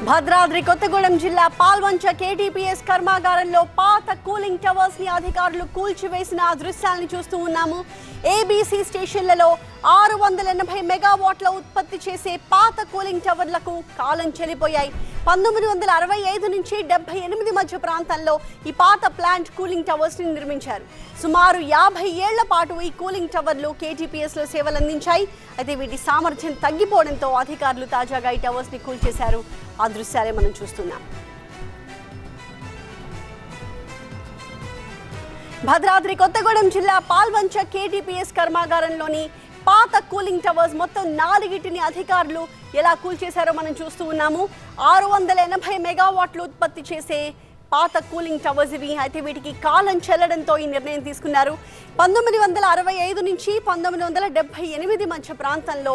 భద్రాద్రి కొత్తగూడెం జిల్లా పాల్వంచ కేటీపీఎస్ కర్మాగారంలో పాత కూలింగ్ టవర్స్ ని అధికారులు కూల్చివేసిన దృశ్యాలను చూస్తూ ఉన్నాము. ఏబీసీ స్టేషన్లలో 680 మెగావాట్ల ఉత్పత్తి చేసే పాత కూలింగ్ టవర్లకు కాలం చెల్లిపోయాయి. 1965 నుంచి 78 మధ్య ప్రాంతంలో ఈ పాత ప్లాంట్ కూలింగ్ టవర్స్ ని నిర్మించారు. సుమారు 50 ఏళ్ల పాటు ఈ కూలింగ్ టవర్లు కేటీపీఎస్ లో సేవలు అందించాయి. అయితే వీటి సామర్థ్యం తగ్గిపోవడంతో అధికారులు తాజాగా ఈ టవర్స్ ని కూల్చేశారు. ఆ దృశ్యాలే మనం చూస్తున్నాం. భద్రాద్రి కొత్తగూడెం జిల్లా పాల్వంచ కేటీపీఎస్ కర్మాగారంలోని పాత కూలింగ్ టవర్స్ మొత్తం 4టిని అధికారులు ఎలా కూల్చేశారో మనం చూస్తూ ఉన్నాము. 680 మెగావాట్లు ఉత్పత్తి చేసే పాత కూలింగ్ టవర్స్ ఇవి. అయితే వీటికి కాలం చెల్లడంతో ఈ నిర్ణయం తీసుకున్నారు. 1965 నుంచి 1978 మధ్య ప్రాంతంలో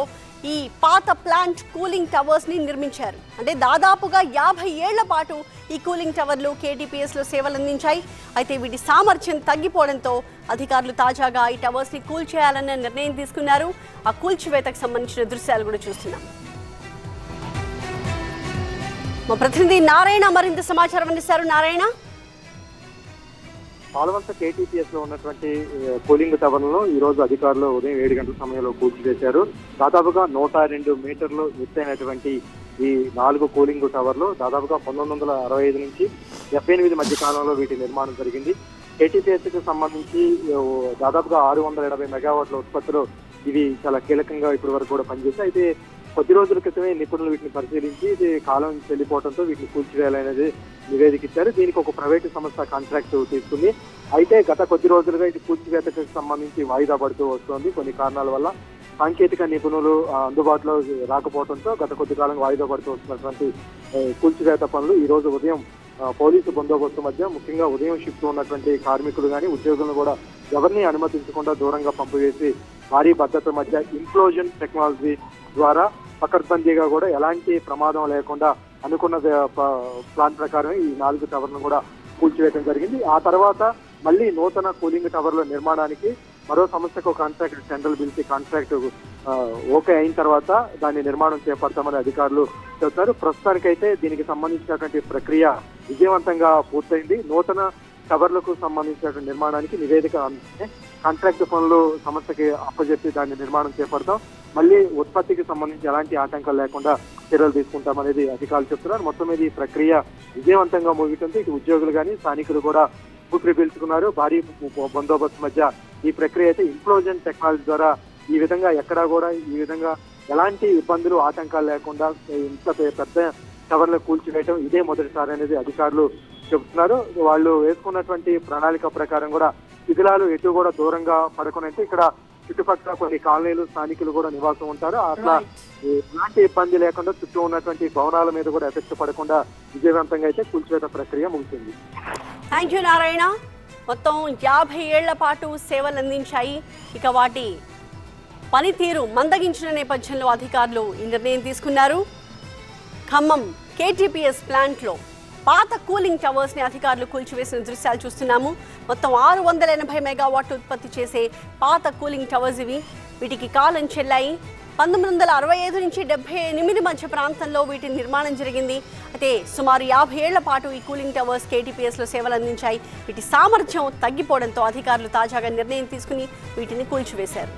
ఈ పాత ప్లాంట్ కూలింగ్ టవర్స్ ని నిర్మించారు. అంటే దాదాపుగా 50 ఏళ్ల పాటు ఈ కూలింగ్ టవర్లు కేటీపీఎస్ లో సేవలు అందించాయి. అయితే వీటి సామర్థ్యం తగ్గిపోవడంతో అధికారులు తాజాగా ఈ టవర్స్ ని కూల్చేయాలన్న నిర్ణయం తీసుకున్నారు. ఆ కూల్చివేతకు సంబంధించిన దృశ్యాలు కూడా చూస్తున్నాం. మా ప్రతినిధి నారాయణ మరింత సమాచారం అందిస్తారు. నారాయణ, పాల్వంచ కేటీపీఎస్ లో ఉన్నటువంటి కూలింగ్ టవర్లను ఈ రోజు అధికారులు ఉదయం 7 గంటల సమయంలో కూల్చివేశారు. దాదాపుగా 102 మీటర్లు ఎత్తైనటువంటి ఈ 4 కూలింగ్ టవర్లు దాదాపుగా 1965 నుంచి 78 మధ్య కాలంలో వీటి నిర్మాణం జరిగింది. కేటీపీఎస్ కు సంబంధించి దాదాపుగా 680 మెగావాట్ల ఉత్పత్తిలో ఇవి చాలా కీలకంగా ఇప్పటి వరకు కూడా పనిచేస్తాయి. అయితే కొద్ది రోజుల క్రితమే నిపుణులు వీటిని పరిశీలించి ఇది కాలం చెల్లిపోవడంతో వీటిని కూల్చివేయాలనేది నివేదిక ఇచ్చారు. దీనికి ఒక ప్రైవేటు సంస్థ కాంట్రాక్ట్ తీసుకుంది. అయితే గత కొద్ది రోజులుగా ఇది కూల్చివేతకు సంబంధించి వాయిదా పడుతూ వస్తోంది. కొన్ని కారణాల వల్ల సాంకేతిక నిపుణులు అందుబాటులో రాకపోవడంతో గత కొద్ది కాలంగా వాయిదా పడుతూ వస్తున్నటువంటి కూల్చివేత పనులు ఈ రోజు ఉదయం పోలీసు బందోబస్తు మధ్య, ముఖ్యంగా ఉదయం షిఫ్ట్ ఉన్నటువంటి కార్మికులు కానీ ఉద్యోగులను కూడా ఎవరిని అనుమతించకుండా దూరంగా పంపివేసి భారీ భద్రత మధ్య ఇంప్లోజన్ టెక్నాలజీ ద్వారా పకడ్బందీగా కూడా ఎలాంటి ప్రమాదం లేకుండా అనుకున్న ప్లాన్ ప్రకారం ఈ 4 టవర్లను కూడా కూల్చివేయడం జరిగింది. ఆ తర్వాత మళ్ళీ నూతన కూలింగ్ టవర్ల నిర్మాణానికి మరో సంస్థకు కాంట్రాక్ట్ టెండర్లు పిలిచి కాంట్రాక్ట్ ఓకే అయిన తర్వాత దాని నిర్మాణం చేపడతామని అధికారులు చెబుతారు. ప్రస్తుతానికైతే దీనికి సంబంధించినటువంటి ప్రక్రియ విజయవంతంగా పూర్తయింది. నూతన టవర్లకు సంబంధించినటువంటి నిర్మాణానికి నివేదిక కాంట్రాక్ట్ పనులు సంస్థకి అప్పచెప్పి దాన్ని నిర్మాణం చేపడతాం. మళ్ళీ ఉత్పత్తికి సంబంధించి ఎలాంటి ఆటంకాలు లేకుండా చర్యలు తీసుకుంటామనేది అధికారులు చెప్తున్నారు. మొత్తం మీద ఈ ప్రక్రియ విజయవంతంగా ముగిస్తుంది. ఇటు ఉద్యోగులు కానీ స్థానికులు కూడా ఊపిరి పీల్చుకున్నారు. భారీ బందోబస్తు మధ్య ఈ ప్రక్రియ అయితే ఇంప్లోజన్ టెక్నాలజీ ద్వారా ఈ విధంగా ఎక్కడా కూడా ఈ విధంగా ఎలాంటి ఇబ్బందులు ఆటంకాలు లేకుండా ఇంత పెద్ద టవర్లు కూల్చివేయటం ఇదే మొదటిసారి అనేది అధికారులు చెబుతున్నారు. వాళ్ళు వేసుకున్నటువంటి ప్రణాళిక ప్రకారం కూడా శిథిలాలు ఎటు కూడా దూరంగా పడకుండా ఇక్కడ చుట్టుపక్కల కొన్ని కాలనీలు స్థానికులు కూడా నివాసం ఉంటారు. అట్లా ఎలాంటి ఇబ్బంది లేకుండా చుట్టూ ఉన్నటువంటి భవనాల మీద కూడా ఎఫెక్ట్ పడకుండా విజయవంతంగా అయితే కూల్చివేత ప్రక్రియ ముగిసింది. Thank you Narayana. మొత్తం 50 ఏళ్ల పాటు సేవలు అందించాయి. ఇక వాటి పనితీరు మందగించిన నేపథ్యంలో అధికారులు ఈ నిర్ణయం తీసుకున్నారు. ఖమ్మం కేటీపీఎస్ ప్లాంట్లో పాత కూలింగ్ టవర్స్ ని అధికారులు కూల్చివేసిన దృశ్యాలు చూస్తున్నాము. మొత్తం 680 మెగావాట్ ఉత్పత్తి చేసే పాత కూలింగ్ టవర్స్ ఇవి. వీటికి కాలం చెల్లాయి. 1965 నుంచి 78 మధ్య ప్రాంతంలో వీటి నిర్మాణం జరిగింది. అయితే సుమారు 50 ఏళ్ల పాటు ఈ కూలింగ్ టవర్స్ కేటీపీఎస్ లో సేవలు అందించాయి. వీటి సామర్థ్యం తగ్గిపోవడంతో అధికారులు తాజాగా నిర్ణయం తీసుకుని వీటిని కూల్చివేశారు.